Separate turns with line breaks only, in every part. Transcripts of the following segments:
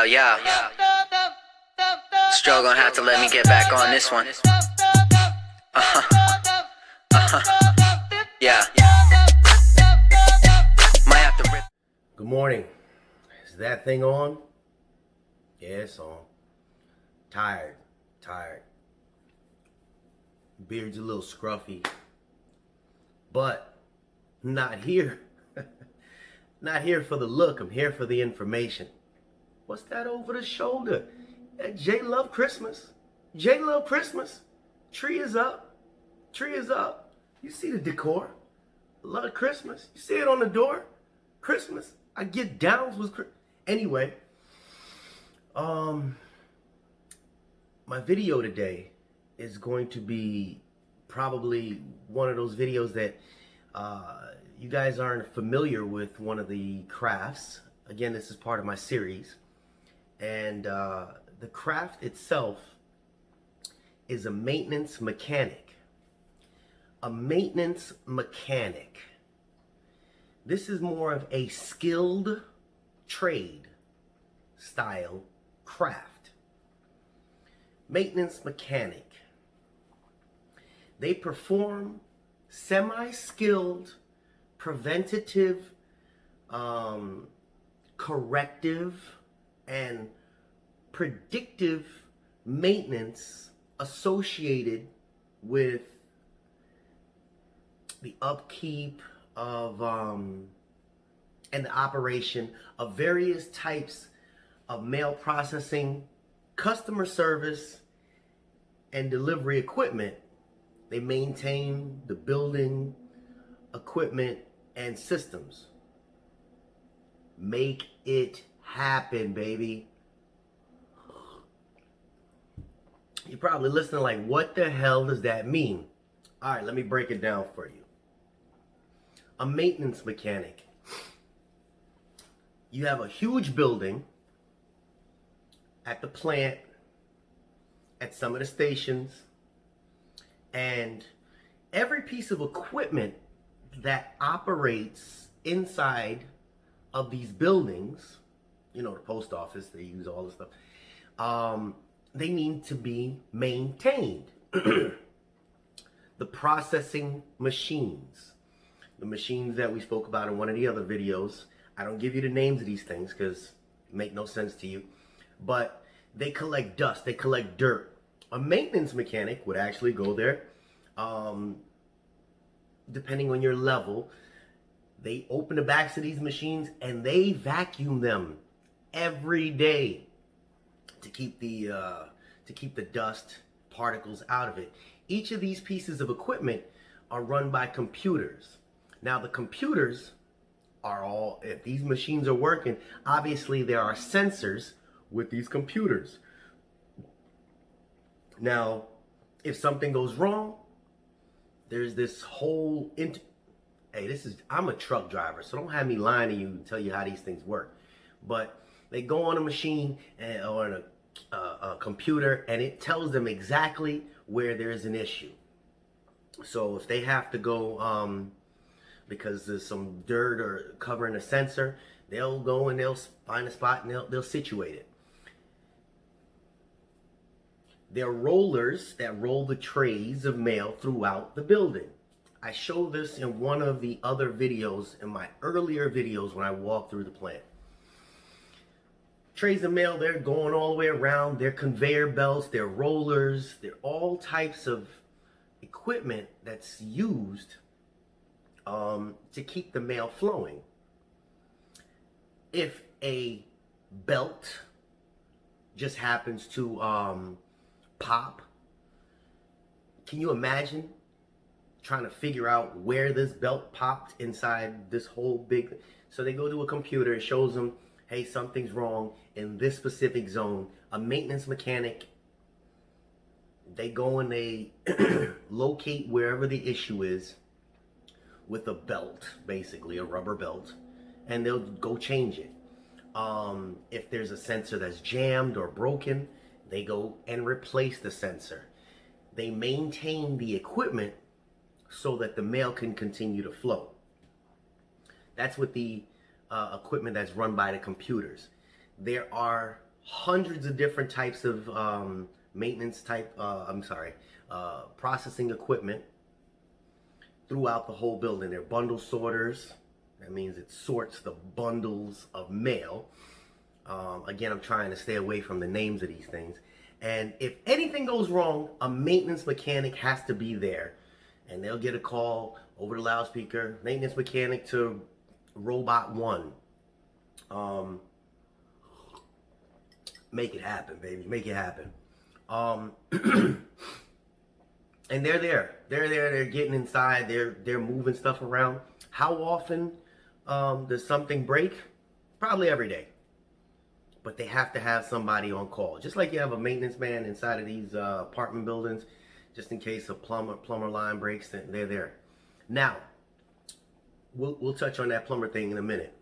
Yeah. Still gonna have to let me get back on this one. Yeah. Might have to rip.
Good morning. Is that thing on? Yeah, it's on. Tired. Beard's a little scruffy. But I'm not here. Not here for the look. I'm here for the information. What's that over the shoulder? Jay love Christmas. Jay love Christmas. Tree is up. You see the decor. Love Christmas. You see it on the door. Christmas. I get downs with Christmas. Anyway, my video today is going to be probably one of those videos that you guys aren't familiar with one of the crafts. Again, this is part of my series. And the craft itself is a maintenance mechanic. A maintenance mechanic. This is more of a skilled trade style craft. Maintenance mechanic. They perform semi-skilled, preventative, corrective, and predictive maintenance associated with the upkeep of and the operation of various types of mail processing, customer service, and delivery equipment. They maintain the building, equipment, and systems. Make it happen, baby. You're probably listening like, what the hell does that mean? All right, let me break it down for you. A maintenance mechanic. You have a huge building at the plant, at some of the stations, and every piece of equipment that operates inside of these buildings, you know, the post office, they use all this stuff, they need to be maintained. The processing machines, the machines that we spoke about in one of the other videos, I don't give you the names of these things because they make no sense to you, but they collect dust, they collect dirt. A maintenance mechanic would actually go there, depending on your level. They open the backs of these machines and they vacuum them every day to keep the dust particles out of it. Each of these pieces of equipment are run by computers. Now the computers are all, if these machines are working, obviously there are sensors with these computers. Now, if something goes wrong, there's this whole, I'm a truck driver, so don't have me lying to you and tell you how these things work. But they go on a machine or on a computer, and it tells them exactly where there's an issue. So if they have to go, because there's some dirt or covering a sensor, they'll go and they'll find a spot and they'll situate it. There are rollers that roll the trays of mail throughout the building. I showed this in one of the other videos, in my earlier videos when I walked through the plant. Trays of mail, they're going all the way around. They're conveyor belts, they're rollers, they're all types of equipment that's used to keep the mail flowing. If a belt just happens to pop, can you imagine trying to figure out where this belt popped inside this whole big? So they go to a computer, it shows them, hey, something's wrong in this specific zone. A maintenance mechanic, they go and they locate wherever the issue is with a belt, basically a rubber belt, and they'll go change it. If there's a sensor that's jammed or broken, they go and replace the sensor. They maintain the equipment so that the mail can continue to flow. That's with the equipment that's run by the computers. there are hundreds of different types of maintenance type, processing equipment throughout the whole building. They're bundle sorters. That means it sorts the bundles of mail. Again, I'm trying to stay away from the names of these things. And if anything goes wrong, a maintenance mechanic has to be there. And they'll get a call over the loudspeaker, maintenance mechanic to robot 1. Make it happen, baby. Make it happen. And they're there. They're getting inside. They're moving stuff around. How often does something break? Probably every day. But they have to have somebody on call. Just like you have a maintenance man inside of these apartment buildings, just in case a plumber line breaks, then they're there. Now, we'll touch on that plumber thing in a minute.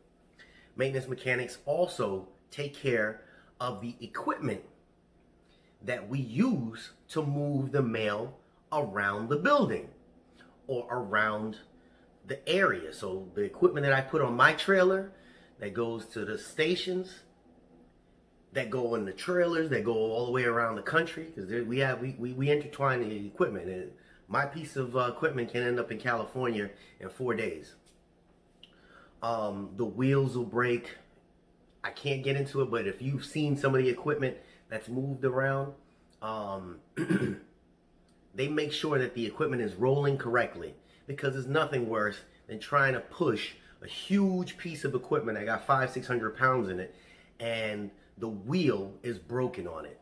Maintenance mechanics also take care of the equipment that we use to move the mail around the building or around the area. So the equipment that I put on my trailer that goes to the stations, that go in the trailers, that go all the way around the country, because we intertwine the equipment. And my piece of equipment can end up in California in 4 days. The wheels will break. I can't get into it, but if you've seen some of the equipment that's moved around, they make sure that the equipment is rolling correctly, because there's nothing worse than trying to push a huge piece of equipment that got 500-600 pounds in it, and the wheel is broken on it,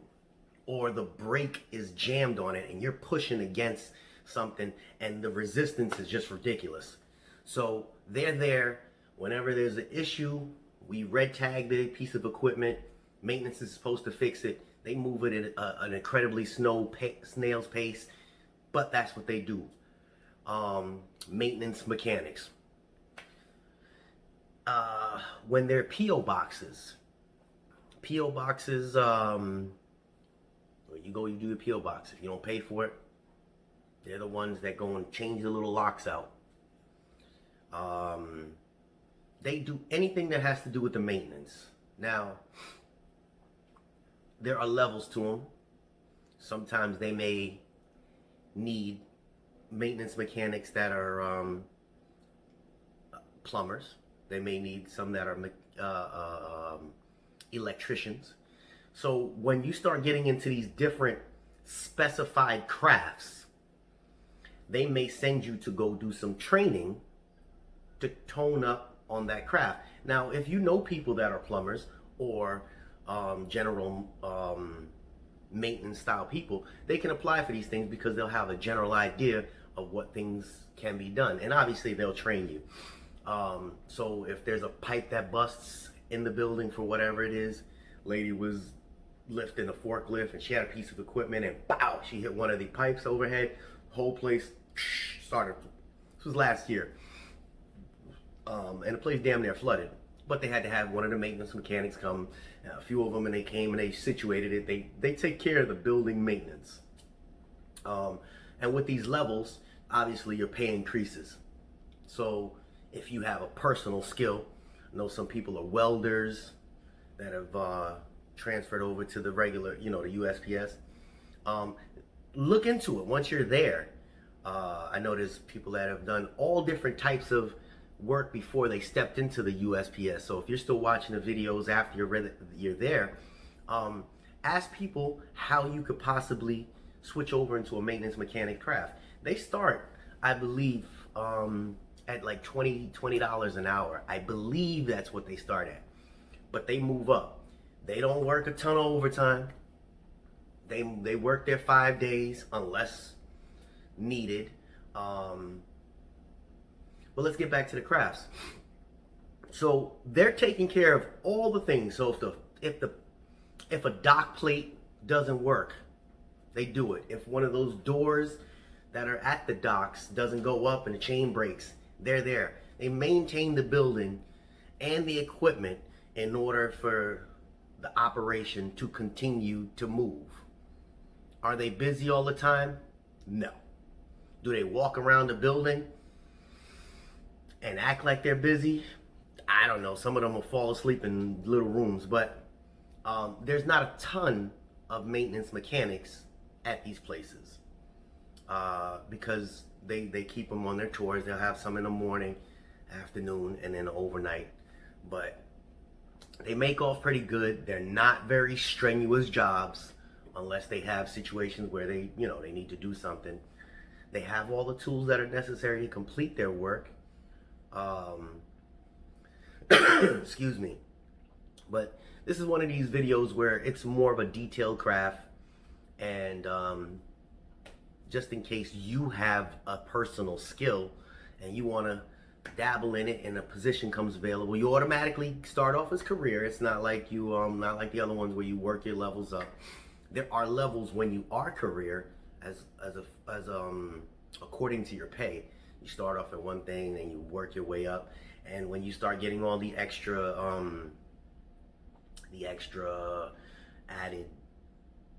or the brake is jammed on it, and you're pushing against something, and the resistance is just ridiculous. So they're there whenever there's an issue. We red tag the piece of equipment. Maintenance is supposed to fix it. They move it at an incredibly snail's pace, but that's what they do. Maintenance mechanics. When they're P.O. boxes, you go, you do the P.O. box. If you don't pay for it, they're the ones that go and change the little locks out. They do anything that has to do with the maintenance. Now, there are levels to them. Sometimes they may need maintenance mechanics that are plumbers. They may need some that are electricians. So when you start getting into these different specified crafts, they may send you to go do some training to tone up on that craft. Now, if you know people that are plumbers or general maintenance style people, they can apply for these things because they'll have a general idea of what things can be done, and obviously they'll train you. So if there's a pipe that busts in the building for whatever it is, lady was lifting a forklift and she had a piece of equipment and pow, she hit one of the pipes overhead, whole place started. This was last year. And the place damn near flooded, but they had to have one of the maintenance mechanics come, a few of them, and they came and they situated it. They take care of the building maintenance. And with these levels, obviously your pay increases. So if you have a personal skill, I know some people are welders that have transferred over to the regular, the USPS. Look into it once you're there. I know there's people that have done all different types of work before they stepped into the USPS. So if you're still watching the videos after you're there, ask people how you could possibly switch over into a maintenance mechanic craft. They start, I believe, at like $20 an hour. I believe that's what they start at. But they move up. They don't work a ton of overtime. They work their 5 days unless needed. But let's get back to the crafts. So they're taking care of all the things. So if a dock plate doesn't work, they do it. If one of those doors that are at the docks doesn't go up and the chain breaks, they're there. They maintain the building and the equipment in order for the operation to continue to move. Are they busy all the time? No. Do they walk around the building and act like they're busy? I don't know. Some of them will fall asleep in little rooms, but There's not a ton of maintenance mechanics at these places because they keep them on their tours. They'll have some in the morning, afternoon, and then overnight. But they make off pretty good. They're not very strenuous jobs unless they have situations where they need to do something. They have all the tools that are necessary to complete their work. Excuse me. But this is one of these videos where it's more of a detailed craft, and just in case you have a personal skill and you want to dabble in it and a position comes available, you automatically start off as career. It's not like you not like the other ones where you work your levels up. There are levels when you are career as according to your pay. You start off at one thing, then you work your way up, and when you start getting all the extra added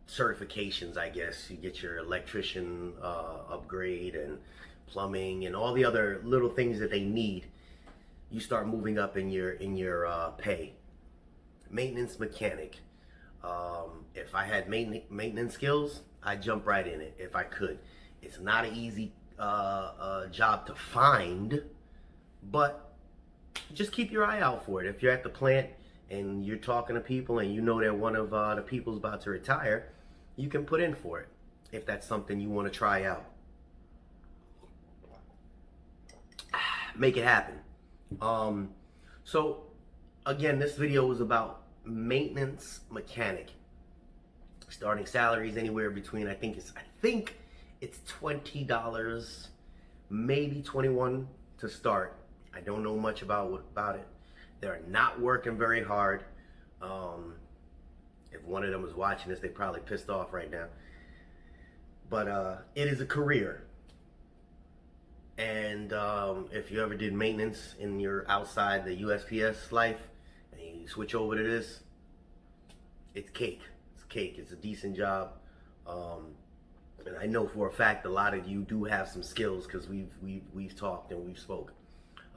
certifications, I guess, you get your electrician upgrade and plumbing and all the other little things that they need, you start moving up in your pay. Maintenance mechanic. If I had maintenance skills, I'd jump right in it if I could. It's not an easy job to find, but just keep your eye out for it. If you're at the plant and you're talking to people and you know that one of the people's about to retire, you can put in for it if that's something you want to try out. Make it happen. So again, this video was about maintenance mechanic. Starting salaries anywhere between I think it's $20, maybe $21 to start. I don't know much about it. They're not working very hard. If one of them was watching this, they probably pissed off right now. But it is a career. And if you ever did maintenance in your outside the USPS life and you switch over to this, it's cake. It's cake. It's a decent job. And I know for a fact a lot of you do have some skills because we've talked and we've spoken.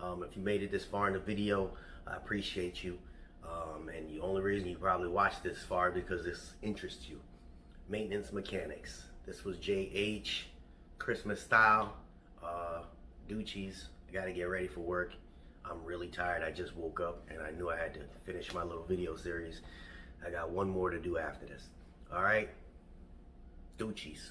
If you made it this far in the video, I appreciate you. And the only reason you probably watched this far because this interests you. Maintenance mechanics. This was JH, Christmas style, Doochies. I gotta get ready for work. I'm really tired. I just woke up and I knew I had to finish my little video series. I got one more to do after this. All right, Doochies.